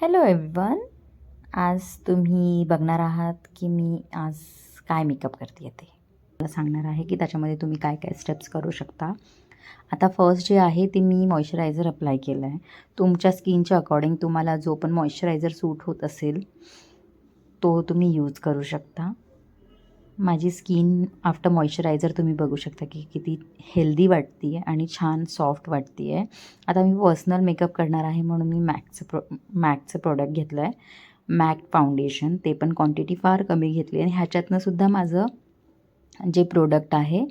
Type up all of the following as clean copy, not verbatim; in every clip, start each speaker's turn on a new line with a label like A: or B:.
A: Hello everyone. आज तुम्ही बघणार आहात की मी आज काय मेकअप करते ते मला सांगणार आहे की त्याच्यामध्ये तुम्ही काय काय स्टेप्स करू शकता. आता फर्स्ट जे आहे ते मी मॉइश्चरायझर अप्लाय केलं आहे. तुमच्या स्किनच्या अकॉर्डिंग तुम्हाला जो पण मॉइश्चरायझर सूट होत असेल तो तुम्ही यूज करू शकता. माझी स्किन आफ्टर मॉइश्चरायझर तुम्ही बघू शकता की किती हेल्दी वाटते आहे आणि छान सॉफ्ट वाटते आहे. आता मी पर्सनल मेकअप करणार आहे म्हणून मी मॅकचं प्रोडक्ट घेतलं आहे. मॅक फाउंडेशन, ते पण क्वांटिटी फार कमी घेतली आणि ह्याच्यातनंसुद्धा माझं जे प्रोडक्ट आहे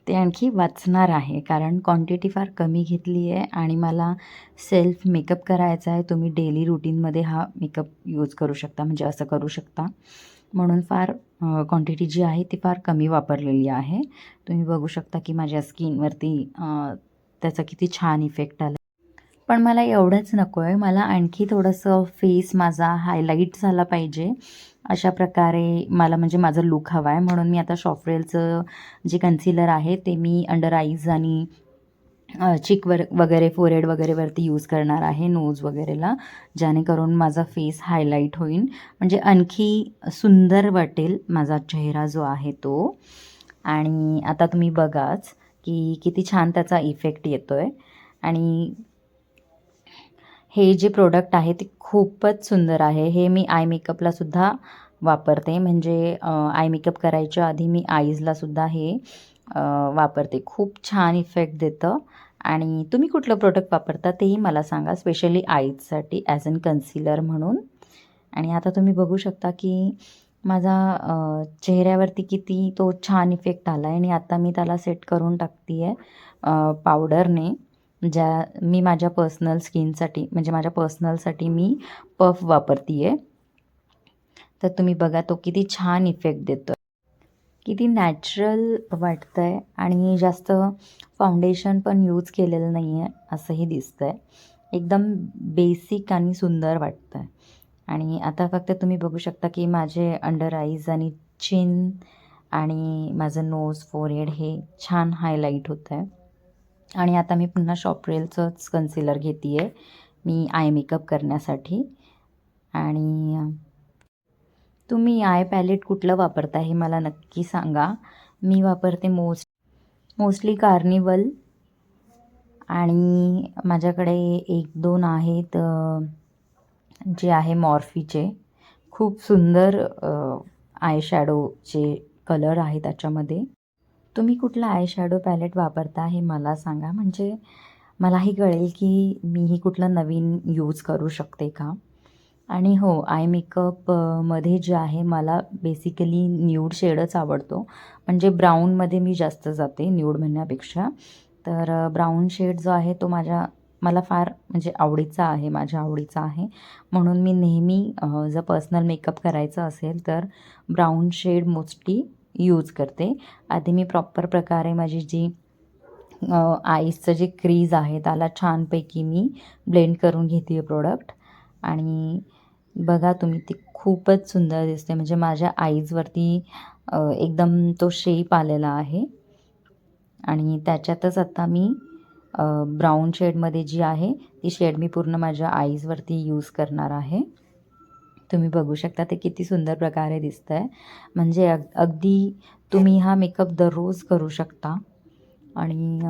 A: ते आणखी वाचणार आहे कारण क्वांटिटी फार कमी घेतली आहे आणि मला सेल्फ मेकअप करायचा आहे. तुम्ही डेली रूटीनमध्ये हा मेकअप यूज करू शकता, म्हणजे असं करू शकता. म्हणून फार क्वांटिटी जी आहे ती फार कमी वापरलेली आहे. तुम्ही बघू शकता की माझ्या स्किनवरती त्याचा किती छान इफेक्ट आला. पण मला एवढंच नको आहे, मला आणखी थोडंसं फेस माझा हायलाईट झाला पाहिजे अशा प्रकारे मला म्हणजे माझं लूक हवा आहे. म्हणून मी आता शॉफ्रेलचं जे कन्सिलर आहे ते मी अंडर आईज आणि चिकवर वगैरे फोरहेड वगैरेवरती यूज करणार आहे, नोज वगैरेला, जेणेकरून माझा फेस हायलाईट होईल, म्हणजे आणखी सुंदर वाटेल माझा चेहरा जो आहे तो. आणि आता तुम्ही बघाच की किती छान त्याचा इफेक्ट येतो आहे. आणि हे जे प्रोडक्ट आहे ते खूपच सुंदर आहे. हे मी आय मेकअपलासुद्धा वापरते, म्हणजे आय मेकअप करायच्या आधी मी आईजलासुद्धा हे वापरते. खूप छान इफेक्ट देतं. आणि तुम्ही कुठलं प्रोडक्ट वापरता तेही मला सांगा, स्पेशली आईजसाठी ॲज अन कन्सिलर म्हणून. आणि आता तुम्ही बघू शकता की माझा चेहऱ्यावरती किती तो छान इफेक्ट आला आहे. आणि आता मी त्याला सेट करून टाकते आहे पावडरने, मी माझ्या पर्सनल स्किनसाठी, म्हणजे माझ्या पर्सनलसाठी मी पफ वापरते आहे. तर तुम्ही बघा तो किती छान इफेक्ट देतो, किती नॅचरल वाटतं आहे आणि जास्त फाउंडेशन पण यूज केलेलं नाही आहे असंही दिसतं आहे. एकदम बेसिक आणि सुंदर वाटतं आहे. आणि आता फक्त तुम्ही बघू शकता की माझे अंडर आईज आणि चिन आणि माझं नोज, फोरहेड हे छान हायलाईट होतं आहे. आणि आता मी पुन्हा शॉफ्रेलचंच कन्सिलर घेते आहे मी आय मेकअप करण्यासाठी. आणि तुम्ही आय पॅलेट कुठलं वापरता हे मला नक्की सांगा. मी वापरते मोस्टली कार्निवल, आणि माझ्याकडे 1-2 आहेत जे आहे मॉर्फीचे. खूप सुंदर आय शॅडोचे कलर आहे त्याच्यामध्ये. तुम्ही कुठला आय शॅडो पॅलेट वापरता हे मला सांगा, म्हणजे मलाही कळेल की मीही कुठलं नवीन यूज करू शकते का. आणि हो, आय मेकअप मध्ये जे आहे मला बेसिकली न्यूड शेडच आवडतो, म्हणजे ब्राऊनमध्ये मी जास्त जाते न्यूड म्हणण्यापेक्षा. तर ब्राऊन शेड जो आहे तो मला फार म्हणजे आवडीचा आहे, माझ्या आवडीचा आहे. म्हणून मी नेहमी जर पर्सनल मेकअप करायचं असेल तर ब्राऊन शेड मोस्टली यूज करते. आधी मी प्रॉपर प्रकारे माझी जी आईजचं जे क्रीज आहे त्याला छानपैकी मी ब्लेंड करून घेते आहे प्रोडक्ट. आणि बघा तुम्ही, ती खूपच सुंदर दिसते, म्हणजे माझ्या आईजवरती एकदम तो शेप आलेला आहे. आणि त्याच्यातच आता मी ब्राऊन शेडमध्ये जी आहे ती शेड मी पूर्ण माझ्या आईजवरती यूज करणार आहे. तुम्ही बघू शकता ते किती सुंदर प्रकारे दिसतं आहे, म्हणजे अगदी तुम्ही हा मेकअप दररोज करू शकता. आणि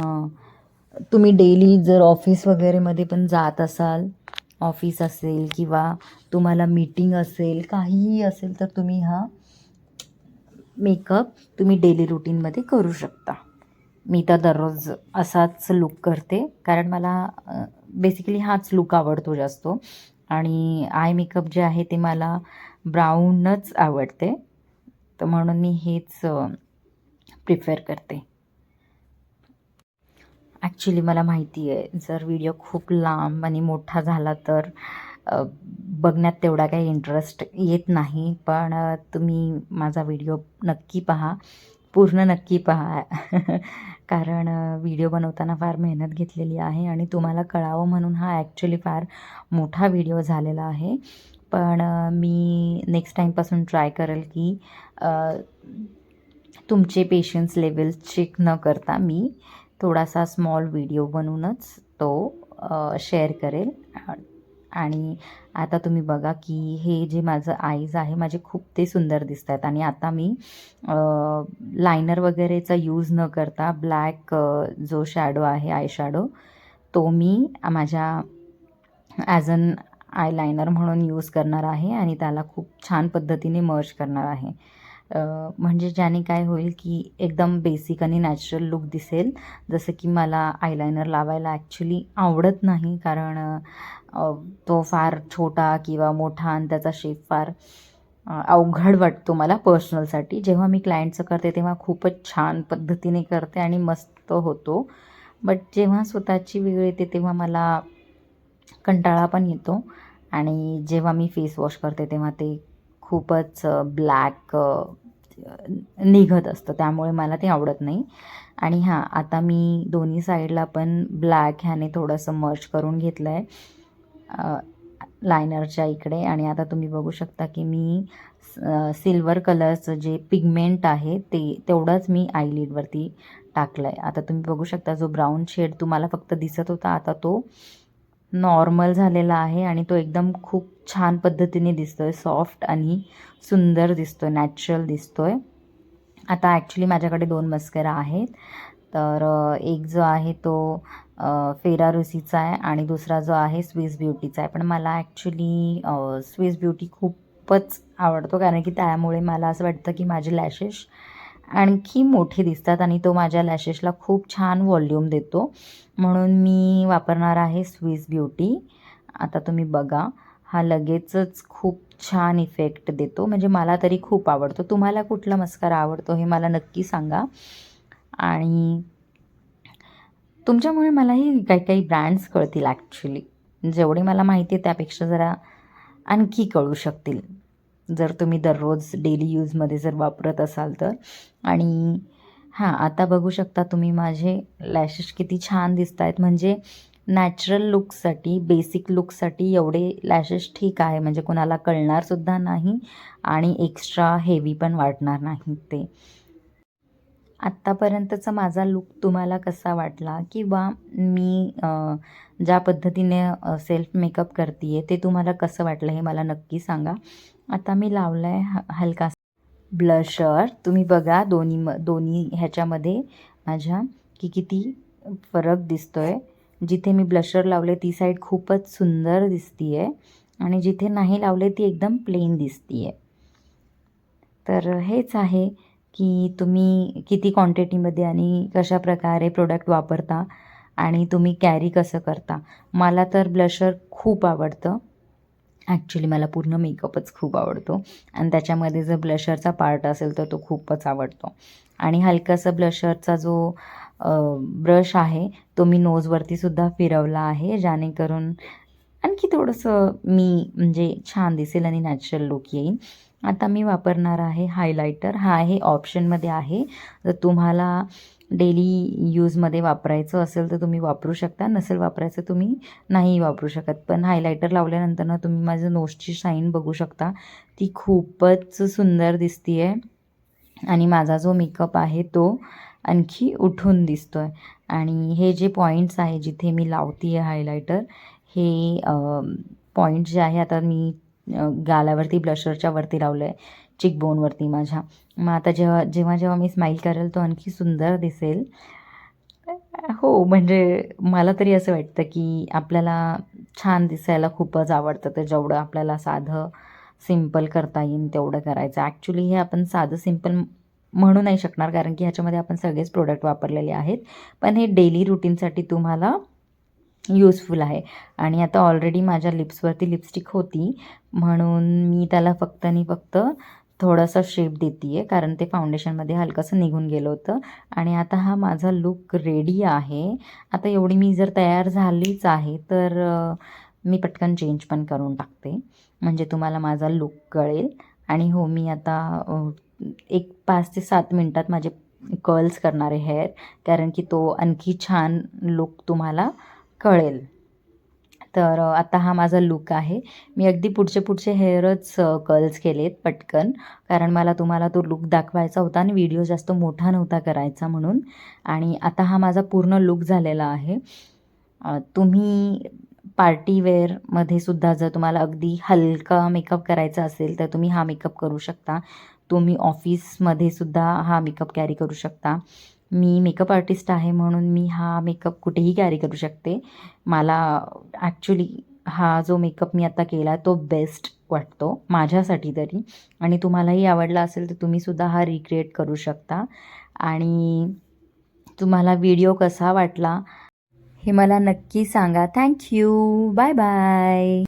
A: तुम्ही डेली जर ऑफिस वगैरेमध्ये पण जात असाल, ऑफिस असेल किंवा तुम्हाला मीटिंग असेल, काहीही असेल, तर तुम्ही हा मेकअप तुम्ही डेली रूटीनमध्ये करू शकता. मी तर दररोज असाच लूक करते कारण मला बेसिकली हाच लूक आवडतो जास्त. आणि आय मेकअप जे आहे ते मला ब्राऊनच आवडते, तर म्हणून मी हेच प्रिफर करते. ॲक्च्युली मला माहिती आहे जर व्हिडिओ खूप लांब आणि मोठा झाला तर बघण्यात तेवढा काही इंटरेस्ट येत नाही, पण तुम्ही माझा व्हिडिओ नक्की पहा, पूर्ण नक्की पहा. कारण व्हिडिओ बनवताना फार मेहनत घेतलेली आहे आणि तुम्हाला कळावं म्हणून हा ॲक्च्युली फार मोठा व्हिडिओ झालेला आहे. पण मी नेक्स्ट टाईमपासून ट्राय करेल की तुमचे पेशन्स लेवल चेक न करता मी थोडासा स्मॉल व्हिडिओ बनवूनच तो शेअर करेल. आणि आता तुम्ही बघा की हे जे माझं आईज आहे माझे खूप ते सुंदर दिसत आहेत. आणि आता मी लायनर वगैरेचा यूज न करता ब्लॅक जो शॅडो आहे आय शॅडो तो मी माझ्या ॲज अन आय लायनर म्हणून यूज करणार आहे आणि त्याला खूप छान पद्धतीने मर्ज करणार आहे. म्हणजे ज्याने काय होईल की एकदम बेसिक आणि नॅचरल लुक दिसेल. जसं की मला आयलायनर लावायला ॲक्च्युली आवडत नाही, कारण तो फार छोटा किंवा मोठा आणि त्याचा शेप फार अवघड वाटतो मला पर्सनलसाठी. जेव्हा मी क्लायंटचं करते तेव्हा खूपच छान पद्धतीने करते आणि मस्त होतो. बट जेव्हा स्वतःची वेळ येते तेव्हा मला कंटाळा पण येतो आणि जेव्हा मी फेस वॉश करते तेव्हा ते खूपच ब्लॅक निघत असतं, त्यामुळे मला ते आवडत नाही. आणि हां, आता मी दोन्ही साईडला पण ब्लॅक ह्याने थोडंसं मर्ज करून घेतलं आहे लायनरच्या इकडे. आणि आता तुम्ही बघू शकता की मी सिल्वर कलरचं जे पिगमेंट आहे ते तेवढंच मी आयलिडवरती टाकलं आहे. आता तुम्ही बघू शकता जो ब्राऊन शेड तुम्हाला फक्त दिसत होता आता तो नॉर्मल झालेला आहे आणि तो एकदम खूप छान पद्धतीने दिसतो आहे, सॉफ्ट आणि सुंदर दिसतो आहे, नॅचरल दिसतो आहे. आता ॲक्च्युली माझ्याकडे 2 मस्करा आहेत. तर एक जो आहे तो फेरारुसीचा आहे आणि दुसरा जो आहे स्विस ब्युटीचा आहे. पण मला ॲक्च्युली स्विस ब्युटी खूपच आवडतो, कारण की त्यामुळे मला असं वाटतं की माझे लॅशेस आणखी मोठे दिसतात आणि तो माझ्या लॅशेसला खूप छान व्हॉल्यूम देतो. म्हणून मी वापरणार आहे स्विस ब्युटी. आता तुम्ही बघा, हा लगेचच खूप छान इफेक्ट देतो, म्हणजे मला तरी खूप आवडतो. तुम्हाला कुठला मस्कारा आवडतो हे मला नक्की सांगा. आणि तुमच्यामुळे मलाही काही काही ब्रँड्स कळतील ॲक्च्युली. जेवढे मला माहिती आहे त्यापेक्षा जरा आणखी कळू शकतील, जर तुम्ही दररोज डेली यूजमध्ये जर वापरत असाल तर. आणि हां, आता बघू शकता तुम्ही माझे लॅशेस किती छान दिसत आहेत. म्हणजे नॅचरल लुकसाठी, बेसिक लुकसाठी एवढे लॅशेस ठीक आहे, म्हणजे कुणाला कळणारसुद्धा नाही आणि एक्स्ट्रा हेवी पण वाटणार नाही ते. आत्तापर्यंतचा माझा लूक तुम्हाला कसा वाटला, किंवा मी ज्या पद्धतीने सेल्फ मेकअप करते आहे ते तुम्हाला कसं वाटलं हे मला नक्की सांगा. आता मी लावला आहे हलकासा ब्लशर. तुम्ही बघा दोन्ही ह्याच्यामध्ये माझ्या की किती फरक दिसतो आहे. जिथे मी ब्लशर लावले ती साईड खूपच सुंदर दिसते आहे आणि जिथे नाही लावले ती एकदम प्लेन दिसते आहे. तर हेच आहे की तुम्ही किती क्वांटिटीमध्ये आणि कशाप्रकारे प्रोडक्ट वापरता आणि तुम्ही कॅरी कसं करता. मला तर ब्लशर खूप आवडतं. ॲक्च्युली मला पूर्ण मेकअपच खूप आवडतो आणि त्याच्यामध्ये जर ब्लशरचा पार्ट असेल तर तो खूपच आवडतो. आणि हलकासा ब्लशरचा जो ब्रश आहे तो मी नोजवरतीसुद्धा फिरवला आहे, जेणेकरून आणखी थोडंसं मी म्हणजे छान दिसेल आणि नॅचरल लुक येईल. आता मी वापरणार आहे हायलायटर. हा हे ऑप्शनमध्ये आहे. जर तुम्हाला डेली यूजमध्ये वापरायचं असेल तर तुम्ही वापरू शकता, नसेल वापरायचं तुम्ही नाही वापरू शकत. पण हायलायटर लावल्यानंतर ना तुम्ही माझं नोजची शाईन बघू शकता, ती खूपच सुंदर दिसते आहे आणि माझा जो मेकअप आहे तो आणखी उठून दिसतो आहे. आणि हे जे पॉईंट्स आहे जिथे मी लावते आहे हायलायटर, हे पॉईंट जे आहे आता मी गालावरती ब्लशरच्या वरती लावलं आहे, चिकबोनवरती माझ्या. मग आता जेव्हा मी स्माईल करेल तो आणखी सुंदर दिसेल. हो, म्हणजे मला तरी असं वाटतं की आपल्याला छान दिसायला खूपच आवडतं, तर जेवढं आपल्याला साधं सिंपल करता येईल तेवढं करायचं. ॲक्च्युली हे आपण साधं सिंपल म्हणू नाही शकणार, कारण की ह्याच्यामध्ये आपण सगळेच प्रोडक्ट वापरलेले आहेत. पण हे डेली रुटीनसाठी तुम्हाला यूजफुल आहे. आणि आता ऑलरेडी माझ्या लिप्सवरती लिपस्टिक होती, म्हणून मी त्याला फक्त आणि फक्त थोडासा शेप देते आहे, कारण ते फाउंडेशनमध्ये हलकंसं निघून गेलं होतं. आणि आता हा माझा लूक रेडी आहे. आता एवढी मी जर तयार झालीच आहे तर मी पटकन चेंज पण करून टाकते, म्हणजे तुम्हाला माझा लूक कळेल. आणि हो, मी आता एक 5 ते 7 मिनटात माझे कर्ल्स करणार आहे हेअर, कारण की तो आणखी छान लूक तुम्हाला कळेल. तर आता हा माझा लूक आहे. मी अगदी पुढचे हेअरच कर्ल्स केलेत पटकन, कारण मला तुम्हाला तो लूक दाखवायचा होता आणि व्हिडिओ जास्त मोठा नव्हता करायचा म्हणून. आणि आता हा माझा पूर्ण लूक झालेला आहे. तुम्ही पार्टीवेअरमध्ये सुद्धा जर तुम्हाला अगदी हलका मेकअप करायचा असेल तर तुम्ही हा मेकअप करू शकता. तुम्ही ऑफिसमध्ये सुद्धा हा मेकअप कॅरी करू शकता. मी मेकअप आर्टिस्ट आहे म्हणून मी हा मेकअप कुठेही कॅरी करू शकते. मला ॲक्च्युली हा जो मेकअप मी आता केला तो बेस्ट वाटतो माझ्यासाठी तरी, आणि तुम्हालाही आवडला असेल तर तुम्हीसुद्धा हा रिक्रिएट करू शकता. आणि तुम्हाला व्हिडिओ कसा वाटला हे मला नक्की सांगा. Thank you. Bye bye.